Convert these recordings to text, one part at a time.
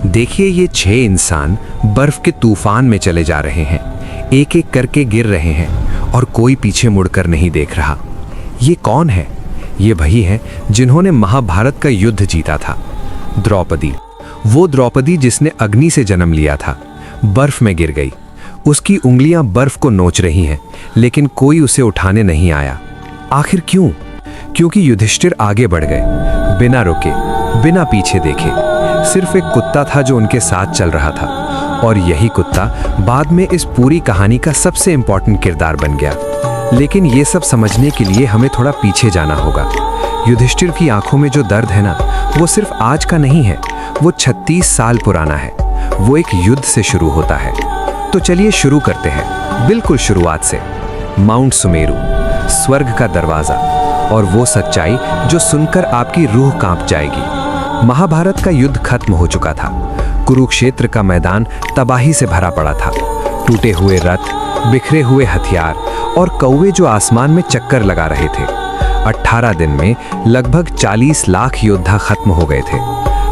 देखिए, ये 6 इंसान बर्फ के तूफान में चले जा रहे हैं, एक एक करके गिर रहे हैं और कोई पीछे मुड़कर नहीं देख रहा। ये कौन है? ये वही हैं जिन्होंने महाभारत का युद्ध जीता था। द्रौपदी, वो द्रौपदी जिसने अग्नि से जन्म लिया था, बर्फ में गिर गई। उसकी उंगलियां बर्फ को नोच रही हैं, लेकिन कोई उसे उठाने नहीं आया। आखिर क्यों? क्योंकि युधिष्ठिर आगे बढ़ गए, बिना रुके, बिना पीछे देखे। सिर्फ एक कुत्ता था जो उनके साथ चल रहा था, और यही कुत्ता बाद में इस पूरी कहानी का सबसे इंपॉर्टेंट किरदार बन गया। लेकिन ये सब समझने के लिए हमें थोड़ा पीछे जाना होगा। युधिष्ठिर की आंखों में जो दर्द है ना, वो सिर्फ आज का नहीं है, वो 36 साल पुराना है। वो एक युद्ध से शुरू होता है। तो चलिए शुरू करते हैं, बिल्कुल शुरुआत से। माउंट सुमेरु, स्वर्ग का दरवाजा, और वो सच्चाई जो सुनकर आपकी रूह कांप जाएगी। महाभारत का युद्ध खत्म हो चुका था। कुरुक्षेत्र का मैदान तबाही से भरा पड़ा था। टूटे हुए रथ, बिखरे हुए हथियार और कौवे जो आसमान में चक्कर लगा रहे थे। 18 दिन में लगभग 40 लाख योद्धा खत्म हो गए थे।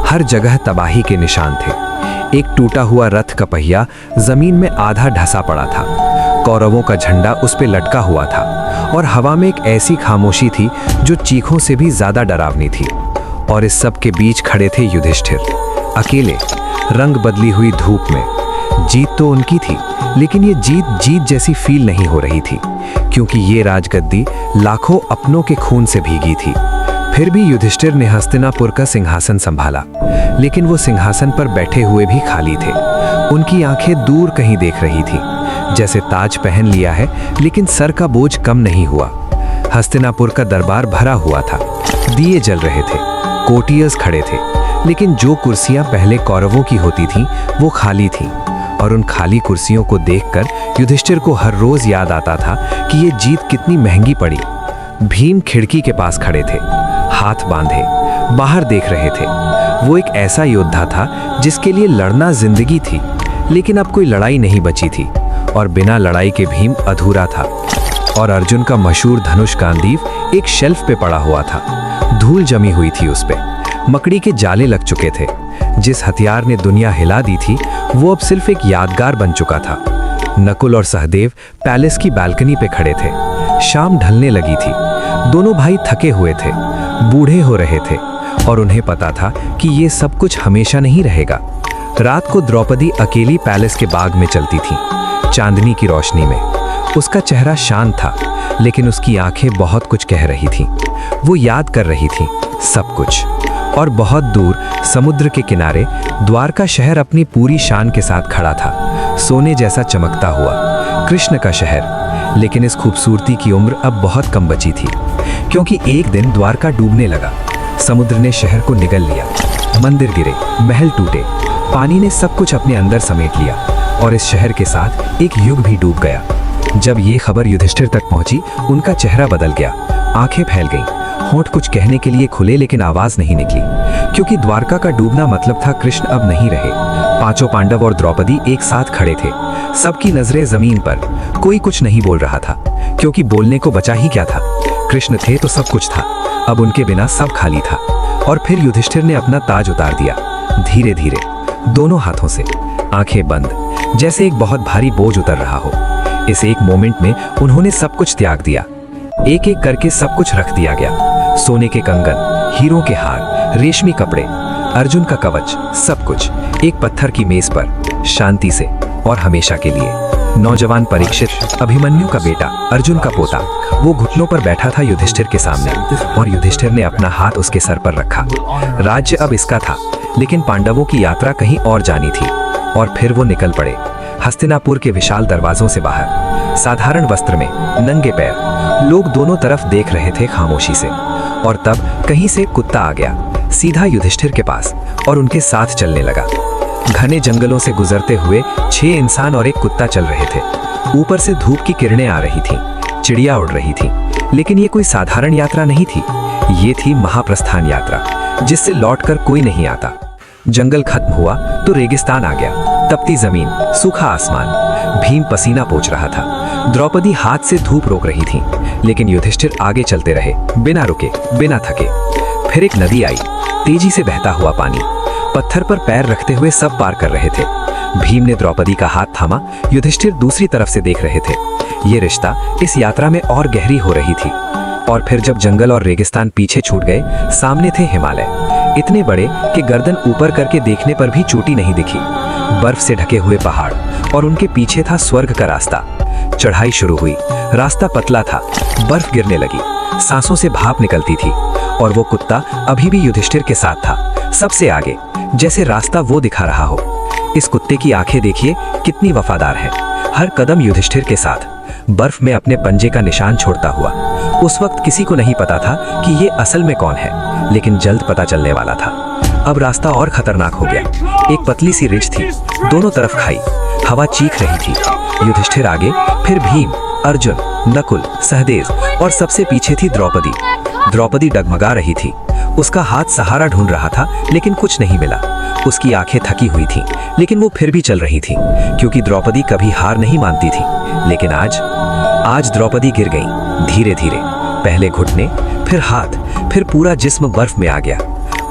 हर जगह तबाही के निशान थे। एक टूटा हुआ रथ का पहिया जमीन में आधा ढसा पड़ा था। कौरवों का झंडा उस पे लटका हुआ था, और हवा में एक ऐसी खामोशी थी जो चीखों से भी ज्यादा डरावनी थी। और इस सब के बीच खड़े थे युधिष्ठिर, अकेले, रंग बदली हुई धूप में। जीत तो उनकी थी, लेकिन ये जीत जैसी फील नहीं हो रही थी, क्योंकि ये राजगद्दी लाखों अपनों के खून से भीगी थी। फिर भी युधिष्ठिर ने हस्तिनापुर का सिंहासन संभाला, लेकिन वो सिंहासन पर बैठे हुए भी खाली थे। उनकी आंखें दूर कहीं देख रही थी, जैसे ताज पहन लिया है, लेकिन सर का बोझ कम नहीं हुआ। हस्तिनापुर का दरबार भरा हुआ था, दिए जल रहे थे, कोर्टियर्स खड़े थे, लेकिन जो कुर्सियां पहले कौरवों की होती थीं, वो खाली थीं। और उन खाली कुर्सियों को देखकर युधिष्ठिर को हर रोज याद आता था कि ये जीत कितनी महंगी पड़ी। भीम खिड़की के पास खड़े थे, हाथ बांधे, बाहर देख रहे थे। वो एक ऐसा योद्धा था जिसके लिए लड़ना जिंदगी थी, लेकिन अब कोई लड़ाई नहीं बची थी, और बिना लड़ाई के भीम अधूरा था। और अर्जुन का मशहूर धनुष गांडीव एक शेल्फ पे पड़ा हुआ था। धूल जमी हुई थी उस पे, मकड़ी के जाले लग चुके थे। जिस हथियार ने दुनिया हिला दी थी, वो अब सिर्फ एक यादगार बन चुका था। नकुल और सहदेव पैलेस की बालकनी पे खड़े थे। शाम ढलने लगी थी। दोनों भाई थके हुए थे, बूढ़े हो रहे थे, और उन्हें पता था कि ये सब कुछ हमेशा नहीं रहेगा। रात को द्रौपदी अकेली पैलेस के बाग में चलती थी, चांदनी की रोशनी में। उसका चेहरा शांत था, लेकिन उसकी आंखें बहुत कुछ कह रही थीं। वो याद कर रही थी सब कुछ। और बहुत दूर समुद्र के किनारे द्वारका शहर अपनी पूरी शान के साथ खड़ा था, सोने जैसा चमकता हुआ, कृष्ण का शहर। लेकिन इस खूबसूरती की उम्र अब बहुत कम बची थी, क्योंकि एक दिन द्वारका डूबने लगा। समुद्र ने शहर को निगल लिया। मंदिर गिरे, महल टूटे, पानी ने सब कुछ अपने अंदर समेट लिया, और इस शहर के साथ एक युग भी डूब गया। जब ये खबर युधिष्ठिर तक पहुंची, उनका चेहरा बदल गया, आंखें फैल गईं, होंठ कुछ कहने के लिए खुले, लेकिन आवाज नहीं निकली, क्योंकि द्वारका का डूबना मतलब था कृष्ण अब नहीं रहे। पांचों पांडव और द्रौपदी एक साथ खड़े थे, सबकी नजरें जमीन पर। कोई कुछ नहीं बोल रहा था, क्योंकि बोलने को बचा ही क्या था। कृष्ण थे तो सब कुछ था, अब उनके बिना सब खाली था। और फिर युधिष्ठिर ने अपना ताज उतार दिया, धीरे धीरे, दोनों हाथों से, आंखें बंद, जैसे एक बहुत भारी बोझ उतर रहा हो। इस एक मोमेंट में उन्होंने सब कुछ त्याग दिया। एक एक करके सब कुछ रख दिया गया। सोने के कंगन, हीरों के हार, रेशमी कपड़े, अर्जुन का कवच, सब कुछ एक पत्थर की मेज पर, शांति से और हमेशा के लिए। नौजवान परीक्षित, अभिमन्यु का बेटा, अर्जुन का पोता, वो घुटनों पर बैठा था युधिष्ठिर के सामने, और युधिष्ठिर ने अपना हाथ उसके सर पर रखा। राज्य अब इसका था, लेकिन पांडवों की यात्रा कहीं और जानी थी। और फिर वो निकल पड़े, हस्तिनापुर के विशाल दरवाजों से बाहर, साधारण वस्त्र में, नंगे पैर। लोग दोनों तरफ देख रहे थे खामोशी से। और तब कहीं से कुत्ता आ गया, सीधा युधिष्ठिर के पास, और उनके साथ चलने लगा। घने जंगलों से गुजरते हुए 6 इंसान और एक कुत्ता चल रहे थे। ऊपर से धूप की किरणें आ रही थीं, चिड़िया उड़ रही थी। लेकिन ये कोई साधारण यात्रा नहीं थी, ये थी महाप्रस्थान यात्रा, जिससे लौटकर कोई नहीं आता। जंगल खत्म हुआ तो रेगिस्तान आ गया, तपती जमीन, सूखा आसमान। भीम पसीना पोंछ रहा था, द्रौपदी हाथ से धूप रोक रही थी, लेकिन युधिष्ठिर आगे चलते रहे, बिना रुके, बिना थके। फिर एक नदी आई, तेजी से बहता हुआ पानी, पत्थर पर पैर रखते हुए सब पार कर रहे थे। भीम ने द्रौपदी का हाथ थामा, युधिष्ठिर दूसरी तरफ से देख रहे थे। ये रिश्ता इस यात्रा में और गहरी हो रही थी। और फिर जब जंगल और रेगिस्तान पीछे छूट गए, सामने थे हिमालय, इतने बड़े कि गर्दन ऊपर करके देखने पर भी चोटी नहीं दिखी। बर्फ से ढके हुए पहाड़ और उनके पीछे था स्वर्ग का रास्ता। चढ़ाई शुरू हुई, रास्ता पतला था, बर्फ गिरने लगी, सांसों से भाप निकलती थी। और वो कुत्ता अभी भी युधिष्ठिर के साथ था, सबसे आगे, जैसे रास्ता वो दिखा रहा हो। इस कुत्ते की आंखें देखिए कितनी वफादार है, हर कदम युधिष्ठिर के साथ, बर्फ में अपने पंजे का निशान छोड़ता हुआ। उस वक्त किसी को नहीं पता था कि ये असल में कौन है, लेकिन जल्द पता चलने वाला था। अब रास्ता और खतरनाक हो गया। एक पतली सी रिज थी, दोनों तरफ खाई, हवा चीख रही थी। युधिष्ठिर आगे, फिर भीम, अर्जुन, नकुल, सहदेव और सबसे पीछे थी द्रौपदी। द्रौपदी डगमगा रही थी, उसका हाथ सहारा ढूंढ रहा था, लेकिन कुछ नहीं मिला। उसकी आंखें थकी हुई थीं, लेकिन वो फिर भी चल रही थी, क्योंकि द्रौपदी कभी हार नहीं मानती थी। लेकिन आज द्रौपदी गिर गई, धीरे धीरे, पहले घुटने, फिर हाथ, फिर पूरा जिस्म बर्फ में आ गया।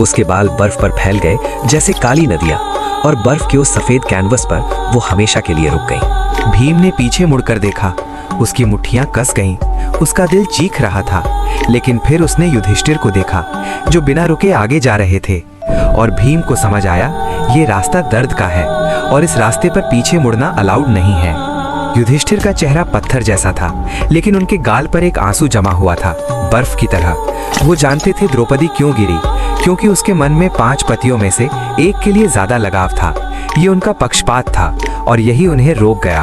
उसके बाल बर्फ पर फैल गए जैसे काली नदियां, और बर्फ के उस सफेद कैनवस पर वो हमेशा के लिए रुक गई। भीम ने पीछे मुड़कर देखा, उसकी मुट्ठियां कस गईं, उसका दिल चीख रहा था। लेकिन फिर उसने युधिष्ठिर को देखा, जो बिना रुके आगे जा रहे थे, और भीम को समझ आया ये रास्ता दर्द का है और इस रास्ते पर पीछे मुड़ना अलाउड नहीं है। युधिष्ठिर का चेहरा पत्थर जैसा था, लेकिन उनके गाल पर एक आंसू जमा हुआ था, बर्फ की तरह। वो जानते थे द्रौपदी क्यों गिरी, क्योंकि उसके मन में 5 पतियों में से एक के लिए ज्यादा लगाव था। ये उनका पक्षपात था और यही उन्हें रोक गया।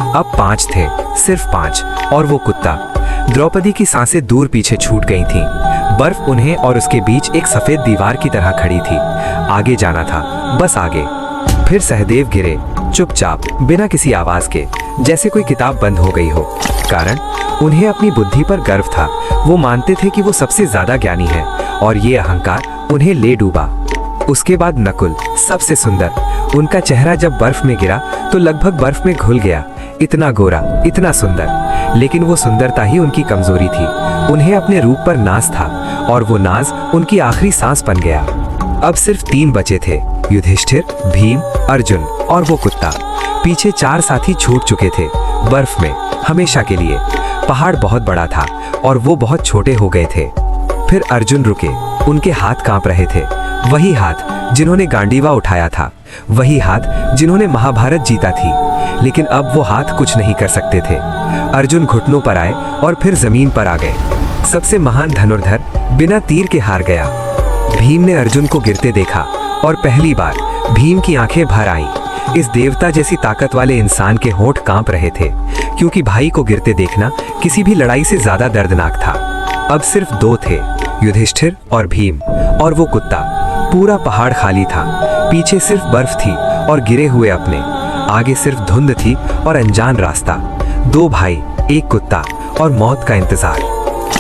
अब 5 थे, सिर्फ 5, और वो कुत्ता। द्रौपदी की सांसें दूर पीछे छूट गई थीं। बर्फ उन्हें और उसके बीच एक सफेद दीवार की तरह खड़ी थी। आगे जाना था, बस आगे। फिर सहदेव गिरे, चुपचाप, बिना किसी आवाज के, जैसे कोई किताब बंद हो गई हो। कारण उन्हें अपनी बुद्धि पर गर्व था। वो मानते थे कि वो सबसे ज्यादा ज्ञानी है, और ये अहंकार उन्हें ले डूबा। उसके बाद नकुल, सबसे सुंदर। उनका चेहरा जब बर्फ में गिरा तो लगभग बर्फ में घुल गया। इतना गोरा, इतना सुंदर, लेकिन वो सुंदरता ही उनकी कमजोरी थी। उन्हें अपने रूप पर नाज था, और वो नाज उनकी आखिरी सांस बन गया। अब सिर्फ 3 बचे थे, युधिष्ठिर, भीम, अर्जुन और वो कुत्ता। पीछे 4 साथी छूट चुके थे, बर्फ में, हमेशा के लिए। पहाड़ बहुत बड़ा था और वो बहुत छोटे हो गए थे। फिर अर्जुन रुके, उनके हाथ कांप रहे थे। वही हाथ जिन्होंने गांडीवा उठाया था, वही हाथ जिन्होंने महाभारत जीता थी। लेकिन अब वो हाथ कुछ नहीं कर सकते थे। अर्जुन घुटनों पर आए और फिर जमीन पर आ गए। सबसे महान धनुर्धर बिना तीर के हार गया। भीम ने अर्जुन को गिरते देखा, और पहली बार भीम की आंखें भर आईं। इस देवता जैसी ताकत वाले इंसान के होंठ कांप रहे थे, क्योंकि भाई को गिरते देखना किसी भी लड़ाई से ज्यादा दर्दनाक था। अब सिर्फ 2 थे, युधिष्ठिर और भीम, और वो कुत्ता। पूरा पहाड़ खाली था, पीछे सिर्फ बर्फ थी और गिरे हुए अपने, आगे सिर्फ धुंध थी और अनजान रास्ता। 2 भाई, एक कुत्ता, और मौत का इंतजार।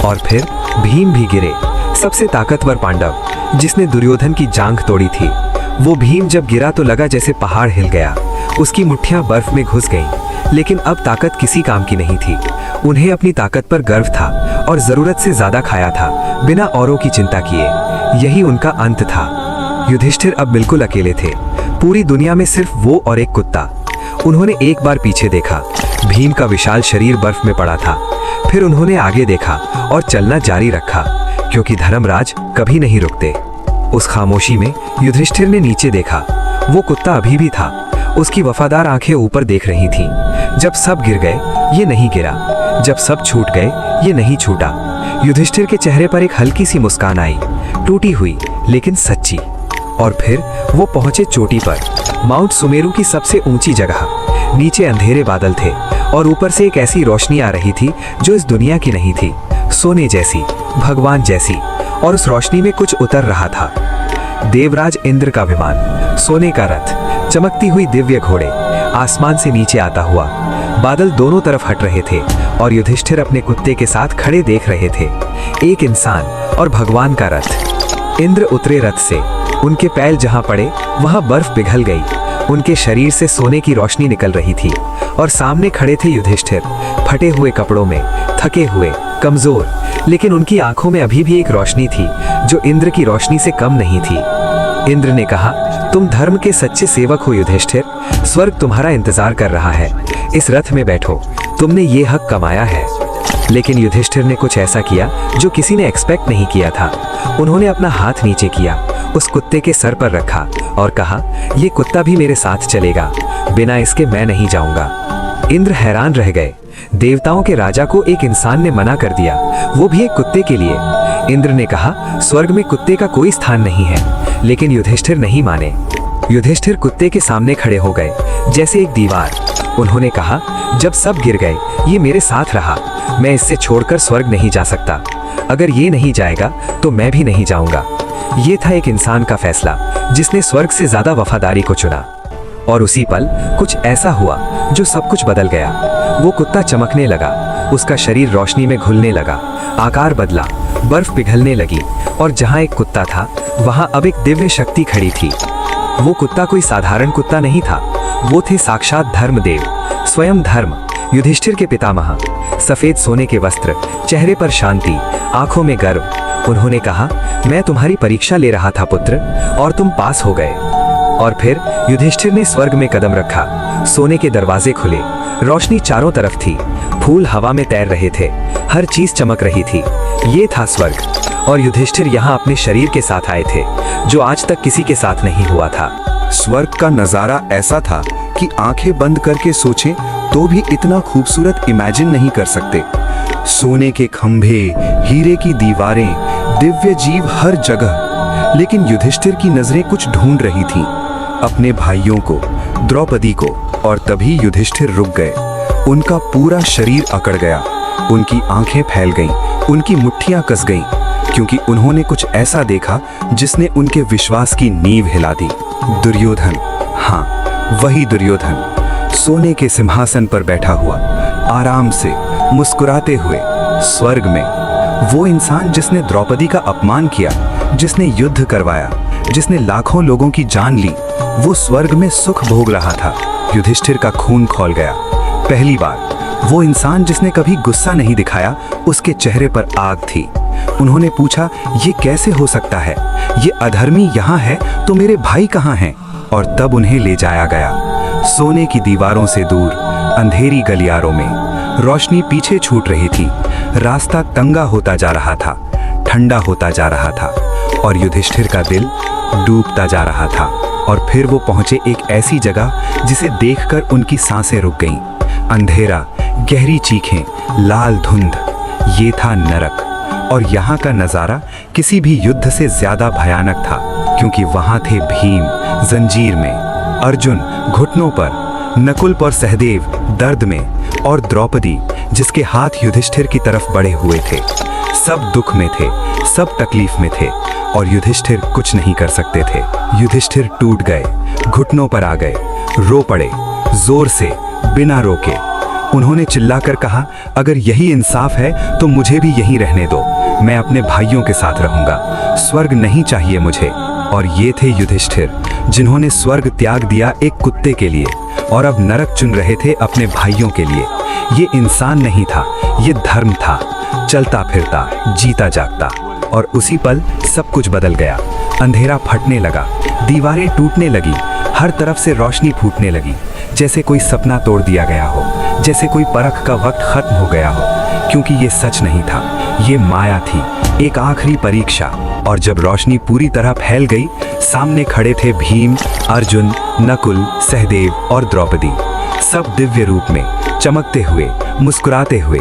और फिर भीम भी गिरे, सबसे ताकतवर पांडव, जिसने दुर्योधन की जांघ तोड़ी थी। वो भीम जब गिरा तो लगा जैसे पहाड़ हिल गया। उसकी मुट्ठियां बर्फ में घुस गईं, लेकिन अब ताकत किसी काम की नहीं थी। उन्हें अपनी ताकत पर गर्व था और जरूरत से ज्यादा खाया था, बिना औरों की चिंता किए। यही उनका अंत था। युधिष्ठिर अब बिल्कुल अकेले थे, पूरी दुनिया में सिर्फ वो और एक कुत्ता। उन्होंने एक बार पीछे देखा, भीम का विशाल शरीर बर्फ में पड़ा था। फिर उन्होंने आगे देखा और चलना जारी रखा, क्योंकि धर्मराज कभी नहीं रुकते। उस खामोशी में युधिष्ठिर ने नीचे देखा, वो कुत्ता अभी भी था। उसकी वफादार आंखें ऊपर देख रही थीं। जब सब गिर गए, ये नहीं गिरा। जब सब छूट गए, ये नहीं छूटा। युधिष्ठिर के चेहरे पर एक हल्की सी मुस्कान आई, टूटी हुई लेकिन सच्ची। और फिर वो पहुंचे चोटी पर, माउंट सुमेरु की सबसे ऊंची जगह। नीचे अंधेरे बादल थे और ऊपर से एक ऐसी रोशनी आ रही थी जो इस दुनिया की नहीं थी, सोने जैसी, भगवान जैसी। और उस रोशनी में कुछ उतर रहा था। देवराज इंद्र का विमान, सोने का रथ, चमकती हुई दिव्य घोड़े, आसमान से नीचे आता हुआ। बादल दोनों तरफ हट रहे थे और युधिष्ठिर अपने कुत्ते के साथ खड़े देख रहे थे। एक इंसान और भगवान का रथ। इंद्र उतरे रथ से, उनके पैर जहां पड़े वहां बर्फ पिघल गई। उनके शरीर से सोने की रोशनी निकल रही थी और सामने खड़े थे युधिष्ठिर, फटे हुए कपड़ों में, थके हुए, कमजोर, लेकिन उनकी आंखों में अभी भी एक रोशनी थी जो इंद्र की रोशनी से कम नहीं थी। इंद्र ने कहा, तुम धर्म के सच्चे सेवक हो युधिष्ठिर, स्वर्ग तुम्हारा इंतजार कर रहा है। इस रथ में बैठो, तुमने ये हक कमाया है। लेकिन युधिष्ठिर ने कुछ ऐसा किया जो किसी ने एक्सपेक्ट नहीं किया था। उन्होंने अपना हाथ नीचे किया, उस कुत्ते के सर पर रखा और कहा, ये कुत्ता भी मेरे साथ चलेगा, बिना इसके मैं नहीं जाऊंगा। इंद्र हैरान रह गए। देवताओं के राजा को एक इंसान ने मना कर दिया, वो भी एक कुत्ते के लिए। इंद्र ने कहा, स्वर्ग में कुत्ते का कोई स्थान नहीं है। लेकिन युधिष्ठिर नहीं माने। युधिष्ठिर कुत्ते के सामने खड़े हो गए, जैसे एक दीवार। उन्होंने कहा, जब सब गिर गए, ये मेरे साथ रहा, मैं इससे छोड़कर स्वर्ग नहीं जा सकता। अगर ये नहीं जाएगा तो मैं भी नहीं जाऊंगा। ये था एक इंसान का फैसला, जिसने स्वर्ग से ज्यादा वफादारी को चुना। और उसी पल कुछ ऐसा हुआ जो सब कुछ बदल गया। वो कुत्ता चमकने लगा, उसका शरीर रोशनी में घुलने लगा, आकार बदला, बर्फ पिघलने लगी और जहां एक कुत्ता था, वहां अब एक दिव्य शक्ति खड़ी थी। वो कुत्ता कोई साधारण कुत्ता नहीं था, वो थे साक्षात धर्मदेव, स्वयं धर्म, युधिष्ठिर के पितामह। सफेद सोने के वस्त्र, चेहरे पर शांति, आंखों में गर्व। उन्होंने कहा, मैं तुम्हारी परीक्षा ले रहा था पुत्र, और तुम पास हो गए। और फिर युधिष्ठिर ने स्वर्ग में कदम रखा। सोने के दरवाजे खुले, रोशनी चारों तरफ थी, फूल हवा में तैर रहे थे, हर चीज चमक रही थी। ये था स्वर्ग। और युधिष्ठिर यहाँ अपने शरीर के साथ आए थे, जो आज तक किसी के साथ नहीं हुआ था। स्वर्ग का नजारा ऐसा था कि आंखें बंद करके सोचें तो भी इतना खूबसूरत इमेजिन नहीं कर सकते। सोने के खंभे, हीरे की दीवारें, दिव्य जीव हर जगह। लेकिन युधिष्ठिर की नजरें कुछ ढूंढ रही थीं, अपने भाइयों को, द्रौपदी को। और तभी युधिष्ठिर रुक गए। उनका पूरा शरीर अकड़ गया, उनकी आंखें फैल गईं, उनकी मुट्ठियां कस गईं, क्योंकि उन्होंने कुछ ऐसा देखा जिसने उनके विश्वास की नींव हिला दी। दुर्योधन, हाँ वही दुर्योधन, सोने के सिंहासन पर बैठा हुआ, आराम से मुस्कुराते हुए, स्वर्ग में। वो इंसान जिसने द्रौपदी का अपमान किया, जिसने युद्ध करवाया, जिसने लाखों लोगों की जान ली, वो स्वर्ग में सुख भोग रहा था। युधिष्ठिर का खून खौल गया। पहली बार वो इंसान जिसने कभी गुस्सा नहीं दिखाया, उसके चेहरे पर आग थी। उन्होंने पूछा, ये कैसे हो सकता है? ये अधर्मी यहाँ है तो मेरे भाई कहाँ हैं? और तब उन्हें ले जाया गया। सोने की दीवारों से दूर, अंधेरी गलियारों में रोशनी पीछे छूट रही थी। रास्ता तंगा होता जा रहा था, ठंडा होता जा रहा था, और युधिष्ठिर का दिल डूबता जा रहा था। और फिर वो पहुंचे एक ऐसी जगह जिसे देखकर उनकी सांसें रुक गईं। अंधेरा, गहरी चीखें, लाल धुंध, ये था नरक। और यहाँ का नजारा किसी भी युद्ध से ज्यादा भयानक था, क्योंकि वहां थे भीम जंजीर में, अर्जुन घुटनों पर, नकुल और सहदेव दर्द में, और द्रौपदी जिसके हाथ युधिष्ठिर की तरफ बढ़े हुए थे। सब दुख में थे, सब तकलीफ में थे, और युधिष्ठिर कुछ नहीं कर सकते थे। युधिष्ठिर टूट गए, घुटनों पर आ गए, रो पड़े, जोर से, बिना रोके। उन्होंने चिल्लाकर कहा, अगर यही इंसाफ है तो मुझे भी यहीं रहने दो, मैं अपने भाइयों के साथ रहूंगा, स्वर्ग नहीं चाहिए मुझे। और ये थे युधिष्ठिर, जिन्होंने स्वर्ग त्याग दिया एक कुत्ते के लिए, और अब नरक चुन रहे थे अपने भाइयों के लिए। ये इंसान नहीं था, ये धर्म था, चलता फिरता, जीता जागता। और उसी पल सब कुछ बदल गया। अंधेरा फटने लगा, दीवारें टूटने लगी, हर तरफ से रोशनी फूटने लगी, जैसे कोई सपना तोड़ दिया गया हो, जैसे कोई परख का वक्त खत्म हो गया हो। क्योंकि ये सच नहीं था, ये माया थी, एक आखिरी परीक्षा। और जब रोशनी पूरी तरह फैल गई, सामने खड़े थे भीम, अर्जुन, नकुल, सहदेव और द्रौपदी, सब दिव्य रूप में, चमकते हुए, मुस्कुराते हुए।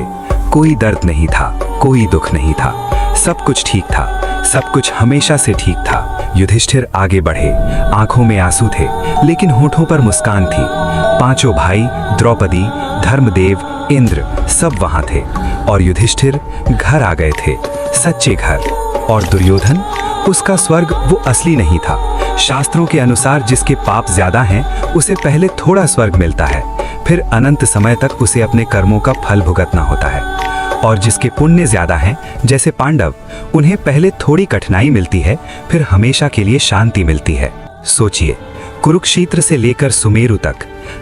कोई दर्द नहीं था, कोई दुख नहीं था, सब कुछ ठीक था, सब कुछ हमेशा से ठीक था। युधिष्ठिर आगे बढ़े, आंखों में आंसू थे, लेकिन होठों पर मुस्कान थी। पांचों भाई, द्रौपदी, धर्मदेव, इंद्र, सब वहां थे। और युधिष्ठिर घर आ गए थे, सच्चे घर। और दुर्योधन, उसका स्वर्ग वो असली नहीं था। शास्त्रों के अनुसार जिसके पाप ज्यादा हैं, उसे पहले थोड़ा स्वर्ग मिलता है, फिर अनंत समय तक उसे अपने कर्मों का फल भुगतना होता है। और जिसके पुण्य ज्यादा हैं, जैसे पांडव, उन्हें पहले थोड़ी कठिनाई मिलती है, फिर हमेशा के लिए शांति मिलती है। सोचिए, कुरुक्षेत्र से लेकर सुमेरु तक,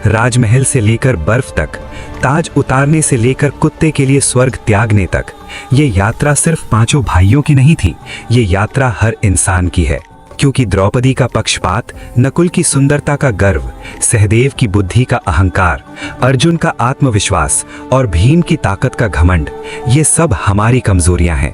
राजमहल से लेकर बर्फ तक, ताज उतारने से लेकर कुत्ते के लिए स्वर्ग त्यागने तक, ये यात्रा सिर्फ पांचों भाइयों की नहीं थी, ये यात्रा हर इंसान की है। क्योंकि द्रौपदी का पक्षपात, नकुल की सुंदरता का गर्व, सहदेव की बुद्धि का अहंकार, अर्जुन का आत्मविश्वास और भीम की ताकत का घमंड, ये सब हमारी कमजोरियां हैं।